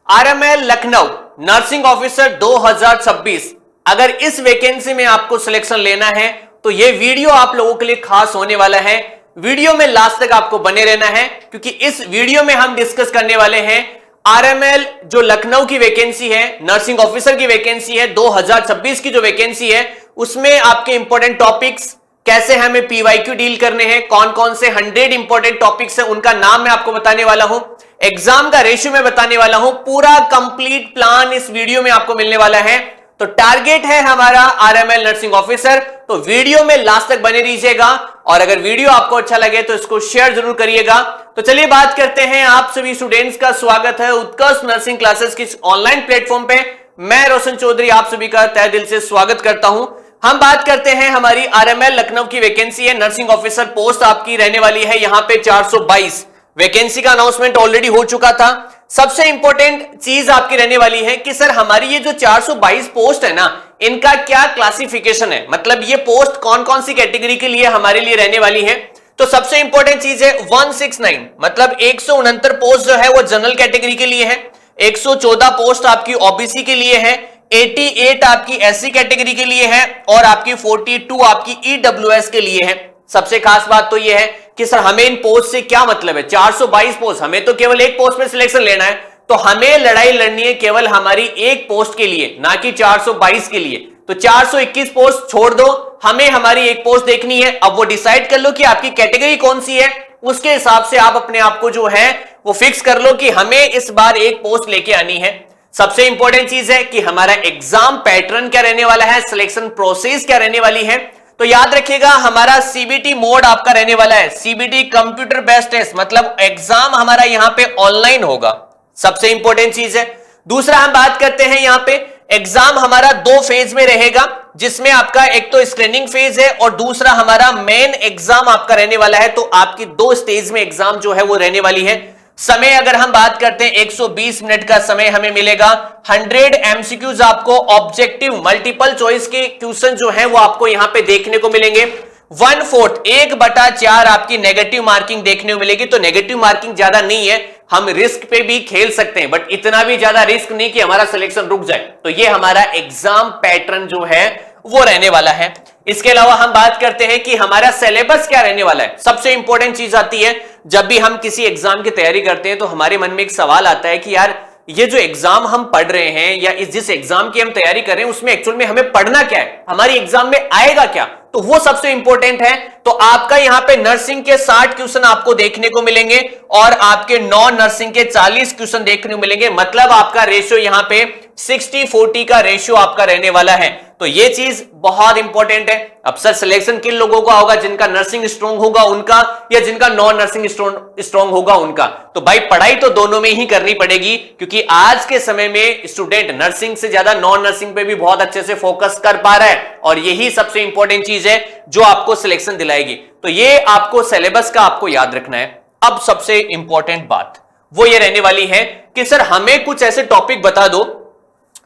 RML Lucknow nursing officer 2026। अगर इस vacancy में आपको सिलेक्शन लेना है तो यह वीडियो आप लोगों के लिए खास होने वाला है। वीडियो में लास्ट तक आपको बने रहना है क्योंकि इस वीडियो में हम डिस्कस करने वाले हैं आरएमएल जो लखनऊ की वैकेंसी है, नर्सिंग ऑफिसर की वैकेंसी है 2026 की जो वैकेंसी है, उसमें आपके इंपॉर्टेंट टॉपिक्स, कैसे हमें पीवाईक्यू डील करने हैं, कौन कौन से 100 इंपॉर्टेंट टॉपिक्स हैं उनका नाम मैं आपको बताने वाला हूं, एग्जाम का रेशियो में बताने वाला हूं, पूरा कंप्लीट प्लान इस वीडियो में आपको मिलने वाला है। तो टारगेट है हमारा आरएमएल नर्सिंग ऑफिसर, तो वीडियो में लास्ट तक बने रहिएगा और अगर वीडियो आपको अच्छा लगे तो इसको शेयर जरूर करिएगा। तो चलिए बात करते हैं। आप सभी स्टूडेंट्स का स्वागत है उत्कर्ष नर्सिंग क्लासेस की ऑनलाइन प्लेटफॉर्म पे। मैं रोशन चौधरी आप सभी का तहे दिल से स्वागत करता हूं। हम बात करते हैं हमारी आरएमएल लखनऊ की वैकेंसी है, नर्सिंग ऑफिसर पोस्ट आपकी रहने वाली है यहां पे 422। वैकेंसी का अनाउंसमेंट ऑलरेडी हो चुका था। सबसे इंपॉर्टेंट चीज आपकी रहने वाली है कि सर हमारी ये जो 422 पोस्ट है ना, इनका क्या क्लासिफिकेशन है, मतलब ये पोस्ट कौन कौन सी कैटेगरी के लिए हमारे लिए रहने वाली है। तो सबसे इंपॉर्टेंट चीज है 169, मतलब 169 पोस्ट जो है वो जनरल कैटेगरी के लिए है, 114 पोस्ट आपकी ओबीसी के लिए है, 88 आपकी एससी कैटेगरी के लिए है और आपकी 42 आपकी ईडब्ल्यूएस के लिए है। सबसे खास बात तो यह है कि सर हमें इन पोस्ट से क्या मतलब है, 422 पोस्ट, हमें तो केवल एक पोस्ट में सिलेक्शन लेना है, तो हमें लड़ाई लड़नी है केवल हमारी एक पोस्ट के लिए, ना कि 422 के लिए। तो 421 पोस्ट छोड़ दो, हमें हमारी एक पोस्ट देखनी है। अब वो डिसाइड कर लो कि आपकी कैटेगरी कौन सी है, उसके हिसाब से आप अपने आप को जो है वो फिक्स कर लो कि हमें इस बार एक पोस्ट लेके आनी है। सबसे इंपॉर्टेंट चीज है कि हमारा एग्जाम पैटर्न क्या रहने वाला है, सिलेक्शन प्रोसेस क्या रहने वाली है। तो याद रखिएगा हमारा सीबीटी मोड आपका रहने वाला है, सीबीटी कंप्यूटर बेस्ड टेस्ट, मतलब एग्जाम हमारा यहां पे ऑनलाइन होगा। सबसे इंपॉर्टेंट चीज है। दूसरा हम बात करते हैं यहां पे एग्जाम हमारा 2 फेज में रहेगा, जिसमें आपका एक तो स्क्रीनिंग फेज है और दूसरा हमारा मेन एग्जाम आपका रहने वाला है। तो आपकी 2 स्टेज में एग्जाम जो है वो रहने वाली है। समय अगर हम बात करते हैं 120 मिनट का समय हमें मिलेगा। 100 एमसीक्यूज आपको ऑब्जेक्टिव मल्टीपल चॉइस के क्वेश्चन जो है वो आपको यहां पे देखने को मिलेंगे। 1/4 1/4 आपकी नेगेटिव मार्किंग देखने को मिलेगी। तो नेगेटिव मार्किंग ज्यादा नहीं है, हम रिस्क पे भी खेल सकते हैं, बट इतना भी ज्यादा रिस्क नहीं कि हमारा सिलेक्शन रुक जाए। तो ये हमारा एग्जाम पैटर्न जो है वो रहने वाला है। इसके अलावा हम बात करते हैं कि हमारा सिलेबस क्या रहने वाला है। सबसे इंपॉर्टेंट चीज आती है, जब भी हम किसी एग्जाम की तैयारी करते हैं तो हमारे मन में एक सवाल आता है कि यार ये जो एग्जाम हम पढ़ रहे हैं या इस जिस एग्जाम की हम तैयारी कर रहे हैं उसमें एक्चुअल में हमें पढ़ना क्या है, हमारी एग्जाम में आएगा क्या। तो वो सबसे इंपॉर्टेंट है। तो आपका यहां पे नर्सिंग के 60 क्वेश्चन आपको देखने को मिलेंगे और आपके नॉन नर्सिंग के 40 क्वेश्चन देखने को मिलेंगे, मतलब आपका रेशियो यहां पे 60-40 का रेशियो आपका रहने वाला है। तो ये चीज बहुत इंपॉर्टेंट है। अब सर सिलेक्शन किन लोगों का होगा, जिनका नर्सिंग स्ट्रॉन्ग होगा उनका या जिनका नॉन नर्सिंग स्ट्रॉन्ग होगा उनका। तो भाई पढ़ाई तो दोनों में ही करनी पड़ेगी, क्योंकि आज के समय में स्टूडेंट नर्सिंग से ज्यादा नॉन नर्सिंग पे भी बहुत अच्छे से फोकस कर पा रहा है और यही सबसे इंपॉर्टेंट चीज है जो आपको सिलेक्शन दिलाएगी। तो ये आपको सिलेबस का आपको याद रखना है। अब सबसे इंपॉर्टेंट बात वो ये रहने वाली है कि सर हमें कुछ ऐसे टॉपिक बता दो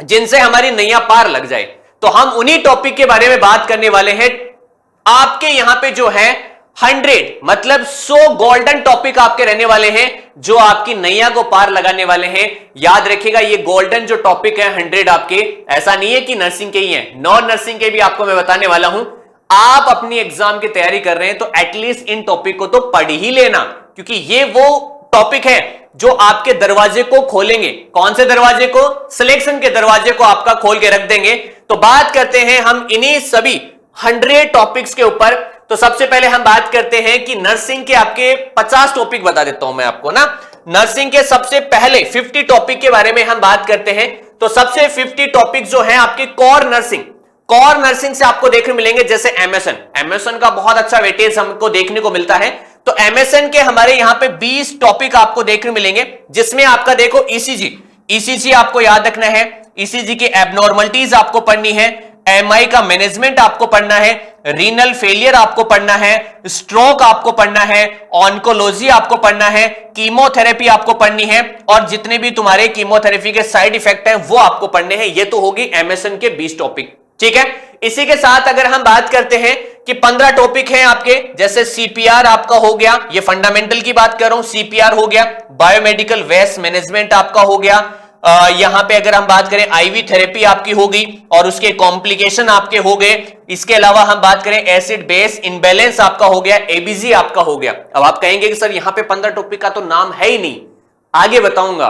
जिनसे हमारी नैया पार लग जाए। तो हम उन्हीं टॉपिक के बारे में बात करने वाले हैं। आपके यहां पे जो है 100 मतलब 100 गोल्डन टॉपिक आपके रहने वाले हैं जो आपकी नैया को पार लगाने वाले हैं। याद रखिएगा ये गोल्डन जो टॉपिक है 100 आपके, ऐसा नहीं है कि नर्सिंग के ही हैं, नॉन नर्सिंग के भी आपको मैं बताने वाला हूं। आप अपनी एग्जाम की तैयारी कर रहे हैं तो एटलीस्ट इन टॉपिक को तो पढ़ ही लेना, क्योंकि ये वो टॉपिक है जो आपके दरवाजे को खोलेंगे। कौन से दरवाजे को, सिलेक्शन के दरवाजे को आपका खोल के रख देंगे। तो बात करते हैं हम इन्हीं सभी 100 टॉपिक्स के ऊपर। तो सबसे पहले हम बात करते हैं कि नर्सिंग के आपके 50 टॉपिक बता देता हूं मैं आपको ना। नर्सिंग के सबसे पहले 50 टॉपिक के बारे में हम बात करते हैं। तो सबसे 50 टॉपिक जो है आपके कोर नर्सिंग से आपको देखने मिलेंगे, जैसे एमएसएन का बहुत अच्छा वेटेज हमको देखने को मिलता है। तो एमएसएन के हमारे यहां पे 20 टॉपिक आपको देखने मिलेंगे, जिसमें आपका देखो ईसीजी आपको याद रखना है, ईसीजी की एबनॉर्मलिटीज आपको पढ़नी है, एमआई का मैनेजमेंट आपको पढ़ना है, रीनल फेलियर आपको पढ़ना है, स्ट्रोक आपको पढ़ना है, ऑन्कोलॉजी आपको पढ़ना है, कीमोथेरेपी आपको पढ़नी है और जितने भी तुम्हारे कीमोथेरेपी के साइड इफेक्ट हैं वो आपको पढ़ने हैं। ये तो होगी एमएसएन के 20 टॉपिक, ठीक है। इसी के साथ अगर हम बात करते हैं कि 15 टॉपिक हैं आपके, जैसे सीपीआर आपका हो गया, ये फंडामेंटल की बात कर रहा हूं, सीपीआर हो गया, बायोमेडिकल वेस्ट मैनेजमेंट आपका हो गया, यहां पे अगर हम बात करें आईवी थेरेपी आपकी होगी और उसके कॉम्प्लिकेशन आपके हो गए। इसके अलावा हम बात करें एसिड बेस इनबैलेंस आपका हो गया, एबीजी आपका हो गया। अब आप कहेंगे कि सर यहां पे 15 टॉपिक का तो नाम है ही नहीं, आगे बताऊंगा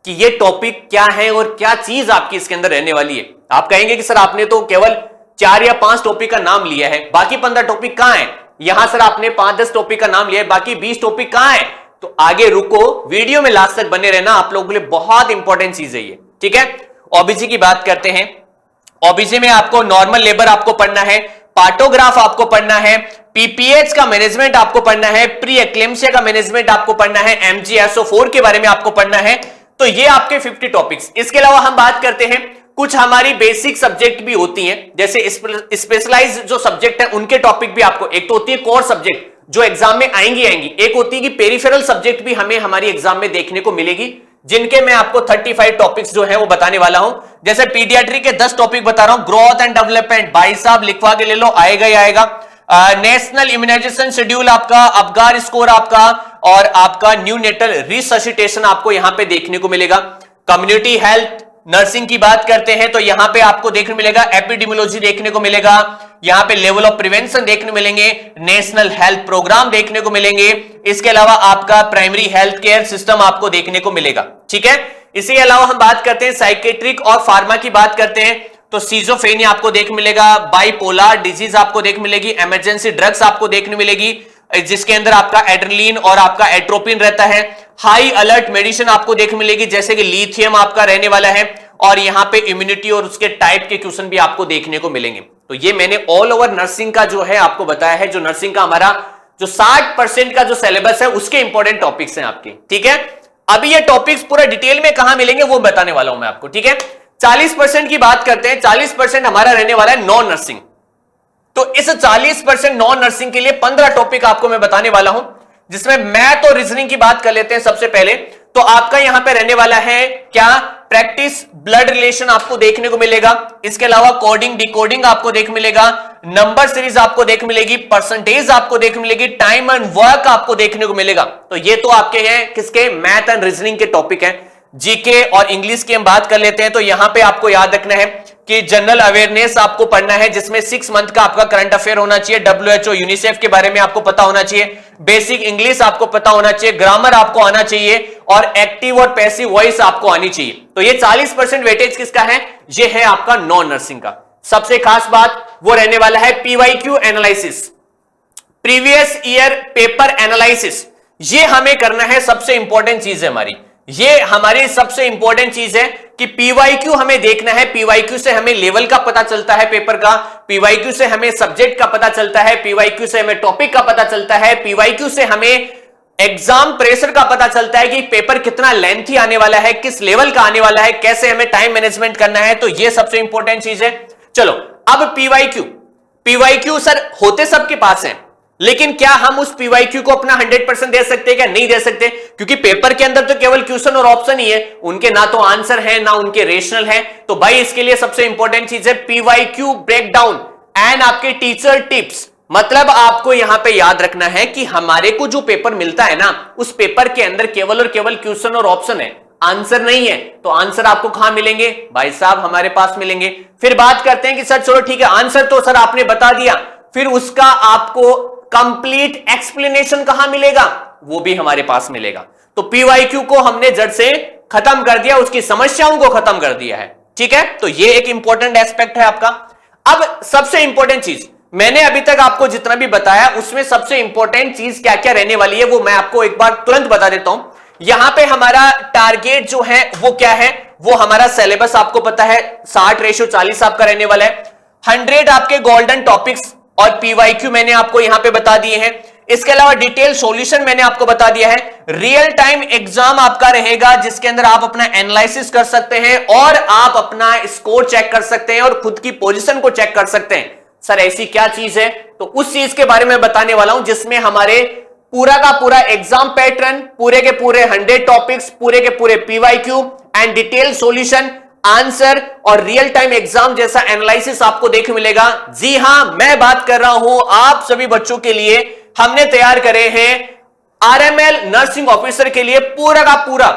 कि ये टॉपिक क्या है और क्या चीज आपकी इसके अंदर रहने वाली है। आप कहेंगे कि सर आपने तो केवल 4 या 5 टॉपिक का नाम लिया है, बाकी 15 टॉपिक कहां है? यहां सर आपने 5-10 टॉपिक का नाम लिया है, बाकी 20 टॉपिक कहां है? तो आगे रुको, वीडियो में लास्ट तक बने रहना, आप लोगों के लिए बहुत इंपॉर्टेंट चीज है ये, ठीक है। ओबीसी की बात करते हैं। ओबीसी में आपको नॉर्मल लेबर आपको पढ़ना है, पार्टोग्राफ आपको पढ़ना है, पीपीएच का मैनेजमेंट आपको पढ़ना है, प्री एक्लेम्सिया का मैनेजमेंट आपको पढ़ना है, एमजीएसओ4 के बारे में आपको पढ़ना है। तो ये आपके 50 टॉपिक्स। इसके अलावा हम बात करते हैं, कुछ हमारी बेसिक सब्जेक्ट भी होती हैं, जैसे स्पेशलाइज जो सब्जेक्ट है उनके टॉपिक भी आपको, एक तो होती है कोर सब्जेक्ट जो एग्जाम में आएंगी, एक होती है कि पेरिफेरल सब्जेक्ट भी हमें हमारी एग्जाम में देखने को मिलेगी, जिनके मैं आपको 35 टॉपिक्स जो है वो बताने वाला हूं। जैसे पीडियाट्रिक के 10 टॉपिक बता रहा हूं, ग्रोथ एंड डेवलपमेंट, भाई साहब लिखवा के ले लो, आएगा ही आएगा। नेशनल इम्यूनाइजेशन शेड्यूल आपका, अबगार स्कोर आपका, और आपका न्यू नेटल रिससिटेशन आपको यहां पे देखने को मिलेगा। कम्युनिटी हेल्थ नर्सिंग की बात करते हैं तो यहां पे आपको देखने को मिलेगा, एपिडेमियोलॉजी देखने को मिलेगा, यहां पे लेवल ऑफ प्रिवेंशन देखने मिलेंगे, नेशनल हेल्थ प्रोग्राम देखने को मिलेंगे। इसके अलावा आपका प्राइमरी हेल्थ केयर सिस्टम आपको देखने को मिलेगा, ठीक है। इसके अलावा हम बात करते हैं साइकेट्रिक और फार्मा की बात करते हैं तो सीजोफ्रेनिया आपको देखने मिलेगा, बाइपोलर डिजीज आपको देखने मिलेगी, इमरजेंसी ड्रग्स आपको देखने मिलेगी जिसके अंदर आपका एड्रेनलिन और आपका एट्रोपिन रहता है। हाई अलर्ट मेडिसिन आपको देखने मिलेगी जैसे कि लिथियम आपका रहने वाला है, और यहां पे इम्यूनिटी और उसके टाइप के क्वेश्चन भी आपको देखने को मिलेंगे। तो ये मैंने ऑल ओवर नर्सिंग का जो है आपको बताया है, जो नर्सिंग का हमारा जो 60% का जो सिलेबस है उसके इंपॉर्टेंट टॉपिक्स हैं आपके, ठीक है। अभी ये टॉपिक्स पूरा डिटेल में कहां मिलेंगे वो बताने वाला हूं मैं आपको, ठीक है। 40% की बात करते हैं, 40% हमारा रहने वाला है नॉन नर्सिंग। तो इस 40% नॉन नर्सिंग के लिए 15 टॉपिक आपको मैं बताने वाला हूं, जिसमें मैथ और रीजनिंग की बात कर लेते हैं सबसे पहले। तो आपका यहां पे रहने वाला है क्या, प्रैक्टिस ब्लड रिलेशन आपको देखने को मिलेगा। इसके अलावा कोडिंग डिकोडिंग आपको देखने मिलेगा, नंबर सीरीज आपको देखने मिलेगी, परसेंटेज आपको देखने मिलेगी, टाइम एंड वर्क आपको देखने को मिलेगा। तो ये तो आपके हैं किसके, मैथ एंड रीजनिंग के टॉपिक हैं। जीके और इंग्लिश की हम बात कर लेते हैं तो यहां पे आपको याद रखना है कि जनरल अवेयरनेस आपको पढ़ना है, जिसमें 6 मंथ का आपका करंट अफेयर होना चाहिए, WHO यूनिसेफ के बारे में आपको पता होना चाहिए, बेसिक इंग्लिश आपको पता होना चाहिए, ग्रामर आपको आना चाहिए, और एक्टिव और पैसिव वॉइस आपको आनी चाहिए। तो ये 40% वेटेज किसका है, ये है आपका नॉन नर्सिंग का। सबसे खास बात वो रहने वाला है PYQ analysis, previous year paper analysis. ये हमें करना है, सबसे इंपॉर्टेंट चीज है हमारी, ये हमारी सबसे इंपॉर्टेंट चीज है कि पीवाईक्यू हमें देखना है। पीवाईक्यू से हमें लेवल का पता चलता है पेपर का, पीवाईक्यू से हमें सब्जेक्ट का पता चलता है, पीवाईक्यू से हमें टॉपिक का पता चलता है, पीवाईक्यू से हमें एग्जाम प्रेशर का पता चलता है कि पेपर कितना लेंथी आने वाला है, किस लेवल का आने वाला है, कैसे हमें टाइम मैनेजमेंट करना है। तो ये सबसे इंपॉर्टेंट चीज है। चलो अब पीवाईक्यू सर होते सबके पास है, लेकिन क्या हम उस पीवाईक्यू को अपना 100% दे सकते हैं क्या? नहीं दे सकते, क्योंकि पेपर के अंदर तो केवल क्वेश्चन और ऑप्शन ही है, उनके ना तो आंसर है ना उनके रेशनल है। तो भाई इसके लिए सबसे इंपॉर्टेंट चीज है पीवाईक्यू ब्रेकडाउन एंड आपके टीचर टिप्स। मतलब आपको यहां पे याद रखना है कि हमारे को जो पेपर मिलता है ना, उस पेपर के अंदर केवल और केवल क्वेश्चन और ऑप्शन है, आंसर नहीं है। तो आंसर आपको कहां मिलेंगे? भाई साहब हमारे पास मिलेंगे। फिर बात करते हैं कि सर चलो ठीक है, आंसर तो सर आपने बता दिया, फिर उसका आपको कंप्लीट एक्सप्लेनेशन कहां मिलेगा? वो भी हमारे पास मिलेगा। तो पीवाईक्यू को हमने जड़ से खत्म कर दिया, उसकी समस्याओं को खत्म कर दिया है। ठीक है, तो ये एक इंपॉर्टेंट एस्पेक्ट है आपका। अब सबसे इंपॉर्टेंट चीज मैंने अभी तक आपको जितना भी बताया उसमें सबसे इंपॉर्टेंट चीज क्या क्या रहने वाली है वो मैं आपको एक बार तुरंत बता देता हूं। यहां पे हमारा टारगेट जो है वो क्या है, वो हमारा सिलेबस आपको पता है 60:40 आपका रहने वाला है। 100 आपके गोल्डन टॉपिक्स और पीवाईक्यू मैंने आपको यहां पे बता दिए हैं। इसके अलावा डिटेल सॉल्यूशन मैंने आपको बता दिया है। रियल टाइम एग्जाम आपका रहेगा जिसके अंदर आप अपना एनालिसिस कर सकते हैं और आप अपना स्कोर चेक कर सकते हैं और खुद की पोजीशन को चेक कर सकते हैं। सर ऐसी क्या चीज है? तो उस चीज के बारे में बताने वाला हूं जिसमें हमारे पूरा का पूरा एग्जाम पैटर्न, पूरे के पूरे 100 टॉपिक्स, पूरे के पूरे PYQ and detail solution, answer और रियल टाइम एग्जाम जैसा एनालिसिस आपको देखने मिलेगा। जी हां, मैं बात कर रहा हूं आप सभी बच्चों के लिए। हमने तैयार करे हैं आरएमएल नर्सिंग ऑफिसर के लिए पूरा का पूरा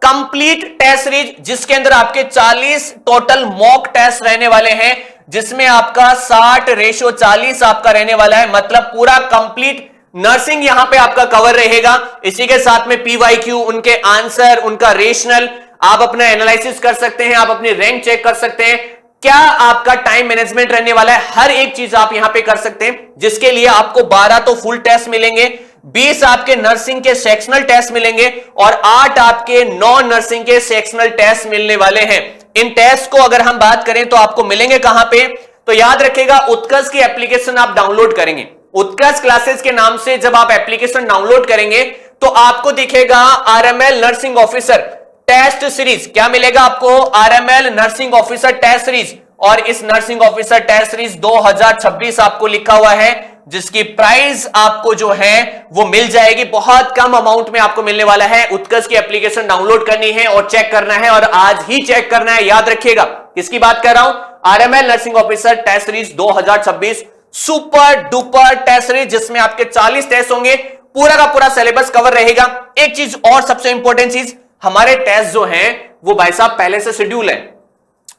कंप्लीट टेस्ट सीरीज जिसके अंदर आपके 40 टोटल मॉक टेस्ट रहने वाले हैं, जिसमें आपका 60:40 आपका रहने वाला है, मतलब पूरा कंप्लीट नर्सिंग यहां पे आपका कवर रहेगा। इसी के साथ में पीवाईक्यू, उनके आंसर, उनका रेशनल, आप अपना एनालिसिस कर सकते हैं, आप अपनी रैंक चेक कर सकते हैं, क्या आपका टाइम मैनेजमेंट रहने वाला है, हर एक चीज आप यहां पे कर सकते हैं, जिसके लिए आपको 12 तो फुल टेस्ट मिलेंगे, 20 आपके नर्सिंग के सेक्शनल टेस्ट मिलेंगे और 8 आपके नॉन नर्सिंग के सेक्शनल टेस्ट मिलने वाले हैं। इन टेस्ट को अगर हम बात करें तो आपको मिलेंगे कहां पे, तो याद रखिएगा उत्कर्ष की एप्लीकेशन आप डाउनलोड करेंगे। उत्कर्ष क्लासेस के नाम से जब आप एप्लीकेशन डाउनलोड करेंगे तो आपको दिखेगा RML nursing officer test series. क्या मिलेगा आपको? RML nursing officer test series. और इस नर्सिंग ऑफिसर टेस्ट सीरीज 2026 आपको लिखा हुआ है, जिसकी प्राइस आपको जो है वो मिल जाएगी, बहुत कम अमाउंट में आपको मिलने वाला है। उत्कर्ष की एप्लीकेशन डाउनलोड करनी है और चेक करना है, और आज ही चेक करना है। याद रखिएगा किसकी बात कर रहा हूं? RML nursing officer test series 2026 super duper test series, जिसमें आपके 40 टेस्ट होंगे, पूरा का पूरा सिलेबस कवर रहेगा। एक चीज और सबसे इंपॉर्टेंट चीज, हमारे टेस्ट जो हैं वो भाई साहब पहले से शेड्यूल है।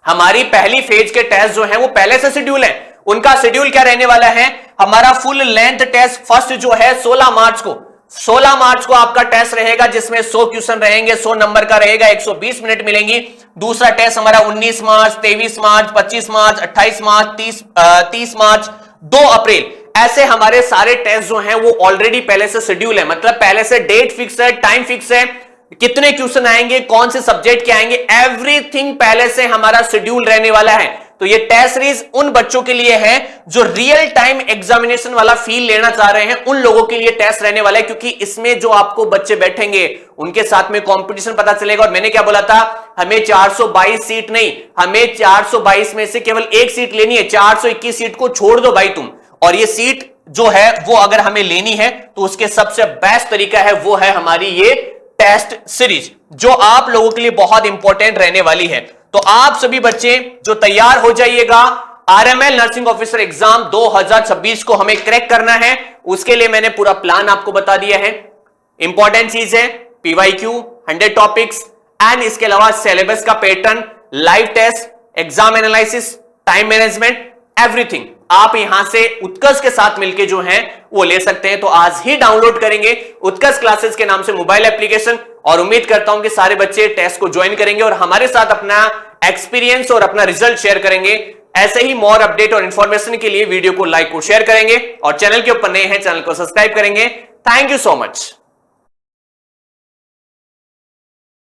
हमारी पहली फेज के टेस्ट जो हैं वो पहले से शेड्यूल है। उनका शेड्यूल क्या रहने वाला है? हमारा फुल लेंथ टेस्ट फर्स्ट जो है 16 मार्च को आपका टेस्ट रहेगा, जिसमें 100 क्वेश्चन रहेंगे, 100 नंबर का रहेगा, 120 मिनट मिलेंगी। दूसरा टेस्ट हमारा 19 मार्च, 23 मार्च, 25 मार्च, 28 मार्च, 30 मार्च, 2 अप्रैल, ऐसे हमारे सारे टेस्ट जो हैं वो ऑलरेडी पहले से शेड्यूल है। मतलब पहले से डेट फिक्स है, टाइम फिक्स है, कितने क्वेश्चन आएंगे, कौन से सब्जेक्ट के आएंगे, एवरीथिंग पहले से हमारा शेड्यूल रहने वाला है। तो ये टेस्ट सीरीज उन बच्चों के लिए है जो रियल टाइम एग्जामिनेशन वाला फील लेना चाह रहे हैं, उन लोगों के लिए टेस्ट रहने वाला है, क्योंकि इसमें जो आपको बच्चे बैठेंगे उनके साथ में कंपटीशन पता चलेगा। और मैंने क्या बोला था, हमें 422 सीट नहीं, हमें 422 में से केवल एक सीट लेनी है, 421 सीट को छोड़ दो भाई तुम। और ये सीट जो है वो अगर हमें लेनी है तो उसके सबसे बेस्ट तरीका है वो है हमारी ये टेस्ट सीरीज, जो आप लोगों के लिए बहुत इंपॉर्टेंट रहने वाली है। तो आप सभी बच्चे जो तैयार हो जाइएगा, आरएमएल नर्सिंग ऑफिसर एग्जाम 2026 को हमें क्रैक करना है। उसके लिए मैंने पूरा प्लान आपको बता दिया है। इंपॉर्टेंट चीज है पीवाईक्यू 100 टॉपिक्स एंड इसके अलावा सिलेबस का pattern, live test, exam analysis, time management, everything आप यहां से उत्कर्ष के साथ मिलकर जो है वो ले सकते हैं। तो आज ही डाउनलोड करेंगे उत्कर्ष क्लासेस के नाम से मोबाइल एप्लीकेशन, और उम्मीद करता हूं कि सारे बच्चे टेस्ट को ज्वाइन करेंगे और हमारे साथ अपना एक्सपीरियंस और अपना रिजल्ट शेयर करेंगे। ऐसे ही मोर अपडेट और इंफॉर्मेशन के लिए वीडियो को लाइक और शेयर करेंगे, और चैनल के ऊपर नए हैं चैनल को सब्सक्राइब करेंगे। Thank you so much.